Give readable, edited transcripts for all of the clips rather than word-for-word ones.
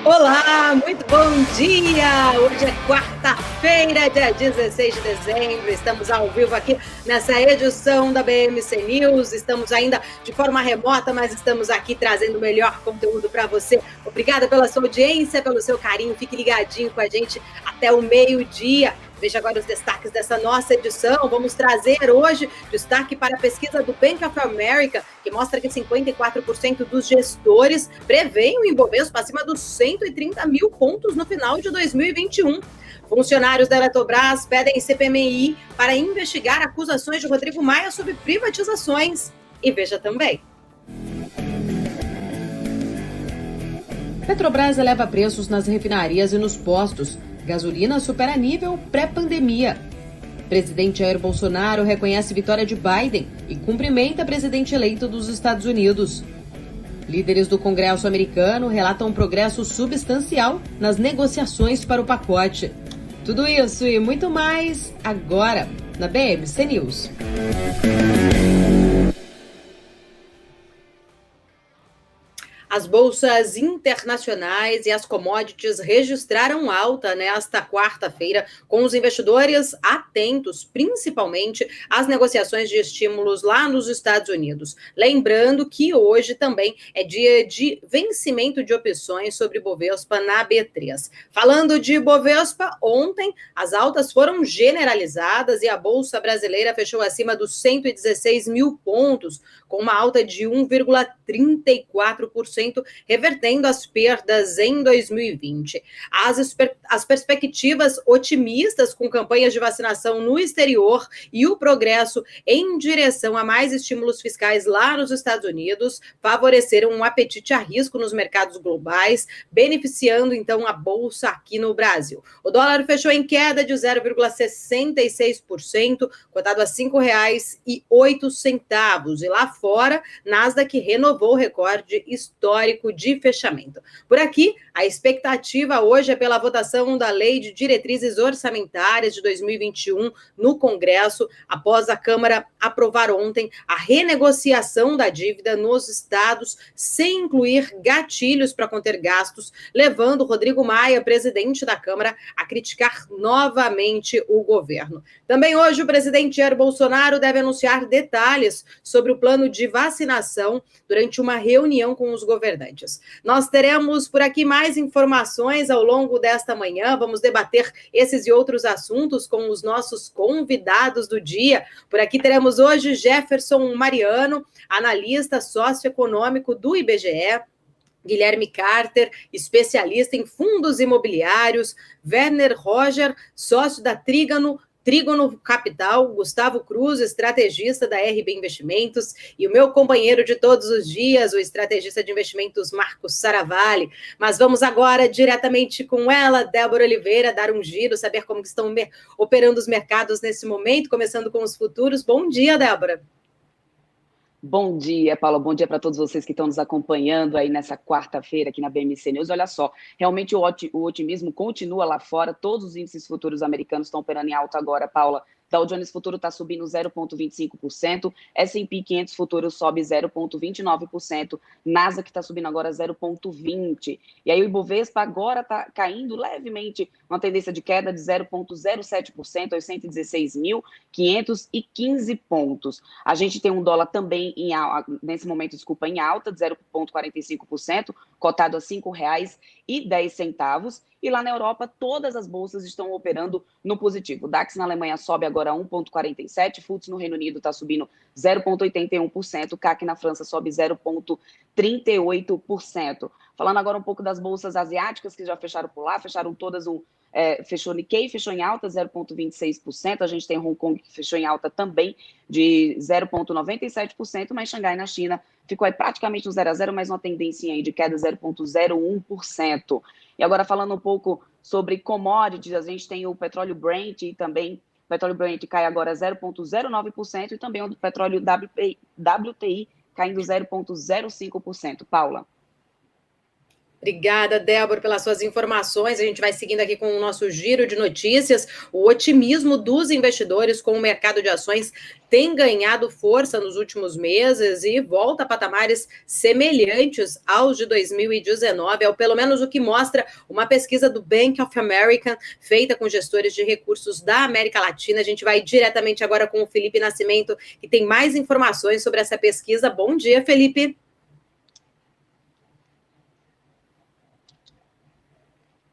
Olá, muito bom dia! Hoje é quarta-feira, dia 16 de dezembro. Estamos ao vivo aqui nessa edição da BMC News. Estamos ainda de forma remota, mas estamos aqui trazendo o melhor conteúdo para você. Obrigada pela sua audiência, pelo seu carinho. Fique ligadinho com a gente até o meio-dia. Veja agora os destaques dessa nossa edição. Vamos trazer hoje destaque para a pesquisa do Bank of America, que mostra que 54% dos gestores preveem o Ibovespa acima dos 130 mil pontos no final de 2021. Funcionários da Eletrobras pedem CPMI para investigar acusações de Rodrigo Maia sobre privatizações. E veja também. Petrobras eleva preços nas refinarias e nos postos. Gasolina supera nível pré-pandemia. Presidente Jair Bolsonaro reconhece vitória de Biden e cumprimenta presidente eleito dos Estados Unidos. Líderes do Congresso americano relatam progresso substancial nas negociações para o pacote. Tudo isso e muito mais agora na BMC News. As bolsas internacionais e as commodities registraram alta nesta quarta-feira, com os investidores atentos, principalmente às negociações de estímulos lá nos Estados Unidos. Lembrando que hoje também é dia de vencimento de opções sobre Bovespa na B3. Falando de Bovespa, ontem as altas foram generalizadas e a Bolsa Brasileira fechou acima dos 116 mil pontos, com uma alta de 1,34%, revertendo as perdas em 2020. As perspectivas otimistas com campanhas de vacinação no exterior e o progresso em direção a mais estímulos fiscais lá nos Estados Unidos favoreceram um apetite a risco nos mercados globais, beneficiando então a bolsa aqui no Brasil. O dólar fechou em queda de 0,66%, cotado a R$ 5,08. E lá fora, Nasdaq renovou o recorde histórico de fechamento. Por aqui, a expectativa hoje é pela votação da Lei de Diretrizes Orçamentárias de 2021 no Congresso, após a Câmara aprovar ontem a renegociação da dívida nos estados, sem incluir gatilhos para conter gastos, levando Rodrigo Maia, presidente da Câmara, a criticar novamente o governo. Também hoje, o presidente Jair Bolsonaro deve anunciar detalhes sobre o plano de vacinação durante uma reunião com os governantes. Nós teremos por aqui mais informações ao longo desta manhã. Vamos debater esses e outros assuntos com os nossos convidados do dia. Por aqui teremos hoje Jefferson Mariano, analista socioeconômico do IBGE, Guilherme Carter, especialista em fundos imobiliários, Werner Roger, sócio da Trígono Capital, Gustavo Cruz, estrategista da RB Investimentos, e o meu companheiro de todos os dias, o estrategista de investimentos Marcos Saravalli. Mas vamos agora diretamente com ela, Débora Oliveira, dar um giro, saber como estão operando os mercados nesse momento, começando com os futuros. Bom dia, Débora. Bom dia, Paula. Bom dia para todos vocês que estão nos acompanhando aí nessa quarta-feira aqui na BMC News. Olha só, realmente o otimismo continua lá fora. Todos os índices futuros americanos estão operando em alta agora, Paula. Dow Jones Futuro está subindo 0,25%, S&P 500 Futuro sobe 0,29%, Nasdaq está subindo agora 0,20%. E aí o Ibovespa agora está caindo levemente, uma tendência de queda de 0,07% aos 116.515 pontos. A gente tem um dólar também nesse momento, em alta, de 0,45%, cotado a R$ 5,10. E lá na Europa, todas as bolsas estão operando no positivo. O DAX na Alemanha sobe agora 1,47%, FTSE no Reino Unido está subindo 0,81%, o CAC na França sobe 0,38%. Falando agora um pouco das bolsas asiáticas que já fecharam por lá, fecharam todas fechou Nikkei, fechou em alta 0,26%, a gente tem Hong Kong que fechou em alta também de 0,97%, mas Xangai na China ficou aí praticamente um 0 a 0, mas uma tendência aí de queda 0,01%. E agora falando um pouco sobre commodities, a gente tem o petróleo Brent e também o petróleo Brent cai agora 0,09% e também o petróleo WTI caindo 0,05%. Paula. Obrigada, Débora, pelas suas informações. A gente vai seguindo aqui com o nosso giro de notícias. O otimismo dos investidores com o mercado de ações tem ganhado força nos últimos meses e volta a patamares semelhantes aos de 2019, é pelo menos o que mostra uma pesquisa do Bank of America, feita com gestores de recursos da América Latina. A gente vai diretamente agora com o Felipe Nascimento, que tem mais informações sobre essa pesquisa. Bom dia, Felipe.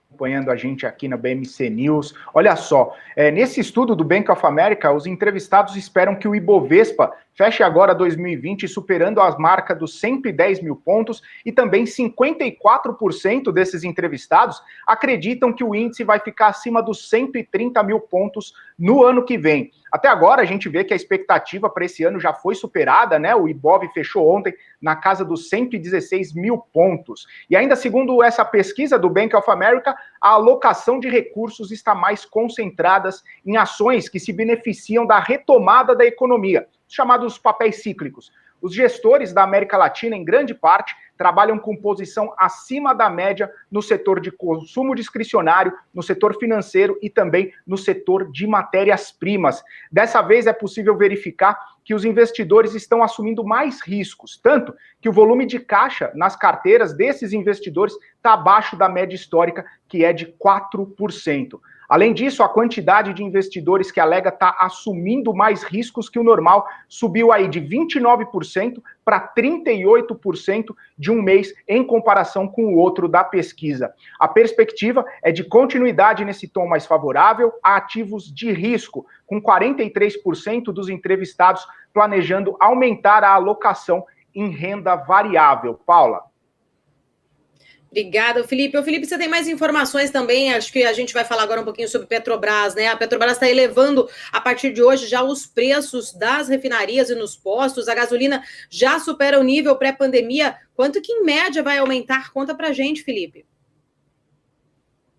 Acompanhando a gente aqui na BMC News. Olha só, nesse estudo do Bank of America, os entrevistados esperam que o Ibovespa feche agora 2020 superando a marca dos 110 mil pontos e também 54% desses entrevistados acreditam que o índice vai ficar acima dos 130 mil pontos no ano que vem. Até agora a gente vê que a expectativa para esse ano já foi superada, né? O Ibov fechou ontem na casa dos 116 mil pontos. E ainda segundo essa pesquisa do Bank of America, a alocação de recursos está mais concentrada em ações que se beneficiam da retomada da economia, chamados papéis cíclicos. Os gestores da América Latina, em grande parte, trabalham com posição acima da média no setor de consumo discricionário, no setor financeiro e também no setor de matérias-primas. Dessa vez é possível verificar que os investidores estão assumindo mais riscos, tanto que o volume de caixa nas carteiras desses investidores está abaixo da média histórica, que é de 4%. Além disso, a quantidade de investidores que alega estar assumindo mais riscos que o normal subiu aí de 29% para 38% de um mês em comparação com o outro da pesquisa. A perspectiva é de continuidade nesse tom mais favorável a ativos de risco, com 43% dos entrevistados planejando aumentar a alocação em renda variável. Paula. Obrigada, Felipe. Felipe, você tem mais informações também? Acho que a gente vai falar agora um pouquinho sobre Petrobras, né? A Petrobras está elevando, a partir de hoje, já os preços das refinarias e nos postos. A gasolina já supera o nível pré-pandemia. Quanto que, em média, vai aumentar? Conta pra gente, Felipe.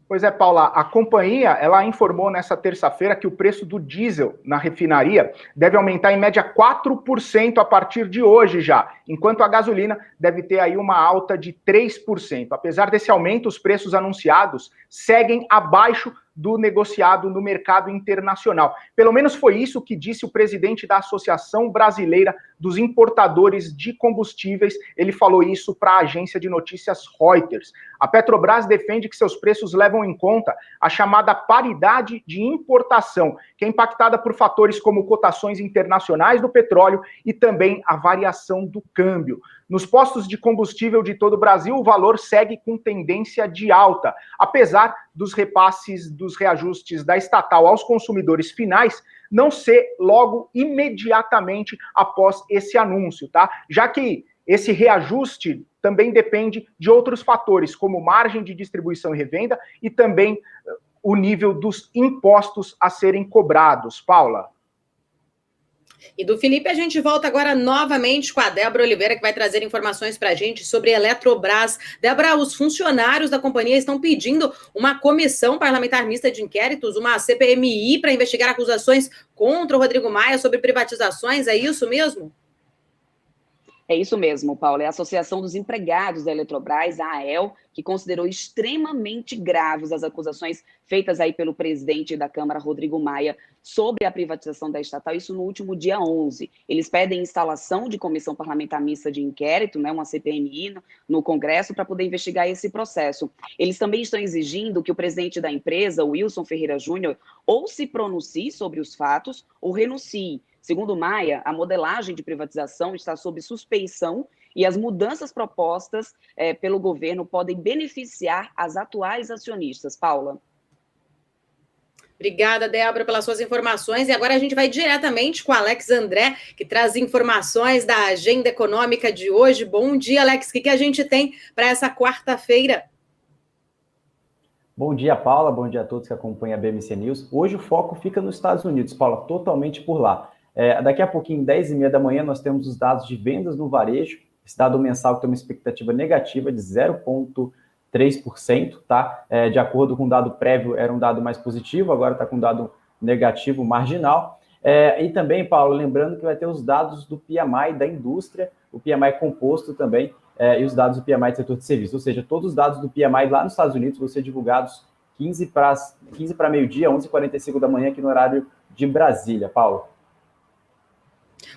Pois é, Paula, a companhia, ela informou nessa terça-feira que o preço do diesel na refinaria deve aumentar em média 4% a partir de hoje já, enquanto a gasolina deve ter aí uma alta de 3%. Apesar desse aumento, os preços anunciados seguem abaixo do negociado no mercado internacional. Pelo menos foi isso que disse o presidente da Associação Brasileira dos Importadores de Combustíveis. Ele falou isso para a agência de notícias Reuters. A Petrobras defende que seus preços levam em conta a chamada paridade de importação, que é impactada por fatores como cotações internacionais do petróleo e também a variação do câmbio. Nos postos de combustível de todo o Brasil, o valor segue com tendência de alta, apesar dos repasses dos reajustes da estatal aos consumidores finais não ser logo imediatamente após esse anúncio, tá? Já que esse reajuste também depende de outros fatores, como margem de distribuição e revenda e também o nível dos impostos a serem cobrados. Paula. E do Felipe a gente volta agora novamente com a Débora Oliveira, que vai trazer informações para a gente sobre a Eletrobras. Débora, os funcionários da companhia estão pedindo uma comissão parlamentar mista de inquéritos, uma CPMI, para investigar acusações contra o Rodrigo Maia sobre privatizações. É isso mesmo? É isso mesmo, Paulo. É a Associação dos Empregados da Eletrobras, a AEL, que considerou extremamente graves as acusações feitas aí pelo presidente da Câmara, Rodrigo Maia, sobre a privatização da estatal, isso no último dia 11. Eles pedem instalação de comissão parlamentar mista de inquérito, né, uma CPMI, no Congresso, para poder investigar esse processo. Eles também estão exigindo que o presidente da empresa, Wilson Ferreira Júnior, ou se pronuncie sobre os fatos ou renuncie. Segundo Maia, a modelagem de privatização está sob suspeição e as mudanças propostas pelo governo podem beneficiar as atuais acionistas. Paula. Obrigada, Débora, pelas suas informações. E agora a gente vai diretamente com o Alex André, que traz informações da agenda econômica de hoje. Bom dia, Alex. O que a gente tem para essa quarta-feira? Bom dia, Paula. Bom dia a todos que acompanham a BMC News. Hoje o foco fica nos Estados Unidos, Paula, totalmente por lá. Daqui a pouquinho, 10h30 da manhã, nós temos os dados de vendas no varejo. Esse dado mensal tem uma expectativa negativa de 0,3%, tá? De acordo com o dado prévio, era um dado mais positivo, agora está com um dado negativo marginal. E também, Paulo, lembrando que vai ter os dados do PMI da indústria, o PMI composto também, e os dados do PMI do setor de serviços, ou seja, todos os dados do PMI lá nos Estados Unidos vão ser divulgados 15 para meio-dia, 11h45 da manhã, aqui no horário de Brasília. Paulo.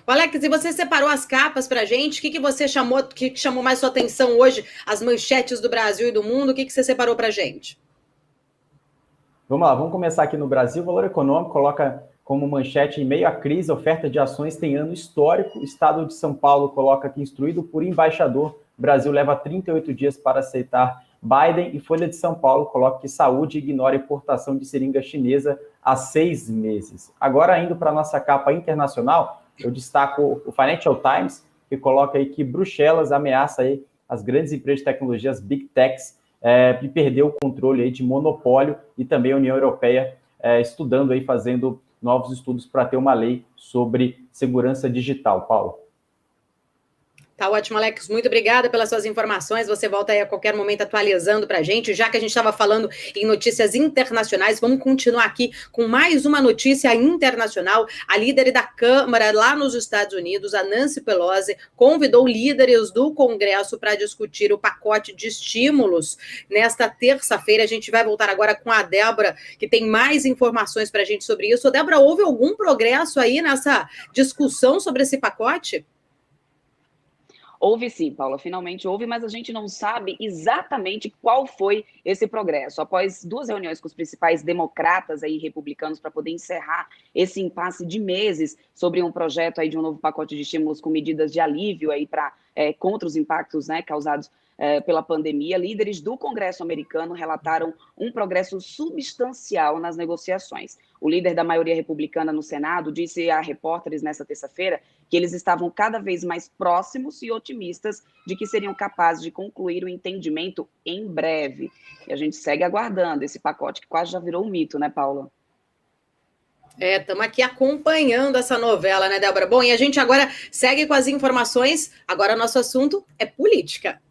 Alex, e você separou as capas para a gente? O que você chamou, que chamou mais sua atenção hoje? As manchetes do Brasil e do mundo, o que você separou para a gente? Vamos lá, vamos começar aqui no Brasil. O Valor Econômico coloca como manchete: em meio à crise, a oferta de ações tem ano histórico. O Estado de São Paulo coloca aqui: instruído por embaixador, o Brasil leva 38 dias para aceitar Biden. E Folha de São Paulo coloca que saúde ignora importação de seringa chinesa há 6 meses. Agora, indo para a nossa capa internacional, eu destaco o Financial Times, que coloca aí que Bruxelas ameaça aí as grandes empresas de tecnologia, as Big Techs, de perder o controle aí de monopólio, e também a União Europeia estudando aí, fazendo novos estudos para ter uma lei sobre segurança digital. Paulo. Tá ótimo, Alex. Muito obrigada pelas suas informações. Você volta aí a qualquer momento atualizando para a gente. Já que a gente estava falando em notícias internacionais, vamos continuar aqui com mais uma notícia internacional. A líder da Câmara lá nos Estados Unidos, a Nancy Pelosi, convidou líderes do Congresso para discutir o pacote de estímulos nesta terça-feira. A gente vai voltar agora com a Débora, que tem mais informações para a gente sobre isso. Débora, houve algum progresso aí nessa discussão sobre esse pacote? Houve sim, Paula, finalmente houve, mas a gente não sabe exatamente qual foi esse progresso. Após 2 reuniões com os principais democratas e republicanos para poder encerrar esse impasse de meses sobre um projeto aí de um novo pacote de estímulos com medidas de alívio aí contra os impactos, né, causados pela pandemia, líderes do Congresso americano relataram um progresso substancial nas negociações. O líder da maioria republicana no Senado disse a repórteres nesta terça-feira que eles estavam cada vez mais próximos e otimistas de que seriam capazes de concluir o entendimento em breve. E a gente segue aguardando esse pacote, que quase já virou um mito, né, Paula? Estamos aqui acompanhando essa novela, né, Débora? Bom, e a gente agora segue com as informações. Agora nosso assunto é política.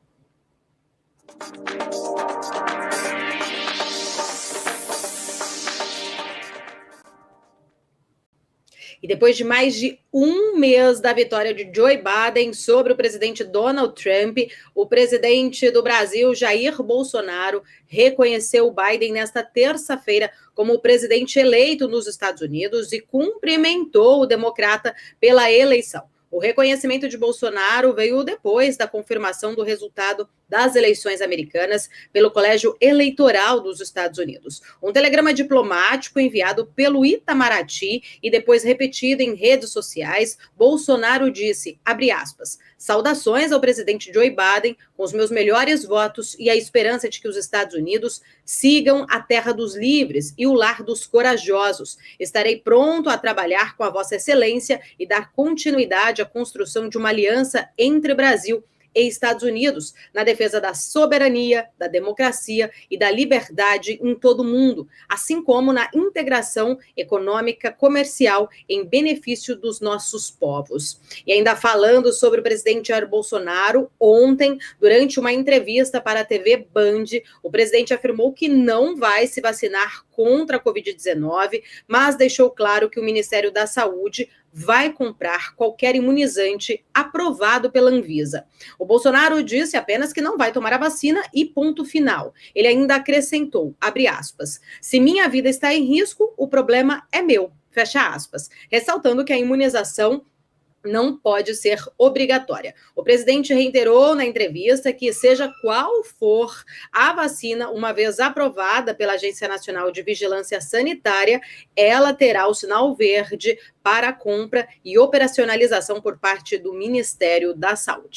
E depois de mais de um mês da vitória de Joe Biden sobre o presidente Donald Trump, o presidente do Brasil, Jair Bolsonaro, reconheceu o Biden nesta terça-feira como o presidente eleito nos Estados Unidos e cumprimentou o democrata pela eleição. O reconhecimento de Bolsonaro veio depois da confirmação do resultado das eleições americanas pelo Colégio Eleitoral dos Estados Unidos. Um telegrama diplomático enviado pelo Itamaraty e depois repetido em redes sociais, Bolsonaro disse, abre aspas, saudações ao presidente Joe Biden, com os meus melhores votos e a esperança de que os Estados Unidos sigam a terra dos livres e o lar dos corajosos. Estarei pronto a trabalhar com a Vossa Excelência e dar continuidade à construção de uma aliança entre Brasil e Estados Unidos, na defesa da soberania, da democracia e da liberdade em todo o mundo, assim como na integração econômica, comercial, em benefício dos nossos povos. E ainda falando sobre o presidente Jair Bolsonaro, ontem, durante uma entrevista para a TV Band, o presidente afirmou que não vai se vacinar contra a Covid-19, mas deixou claro que o Ministério da Saúde vai comprar qualquer imunizante aprovado pela Anvisa. O Bolsonaro disse apenas que não vai tomar a vacina e ponto final. Ele ainda acrescentou, abre aspas, se minha vida está em risco, o problema é meu, fecha aspas, ressaltando que a imunização não pode ser obrigatória. O presidente reiterou na entrevista que, seja qual for a vacina, uma vez aprovada pela Agência Nacional de Vigilância Sanitária, ela terá o sinal verde para a compra e operacionalização por parte do Ministério da Saúde.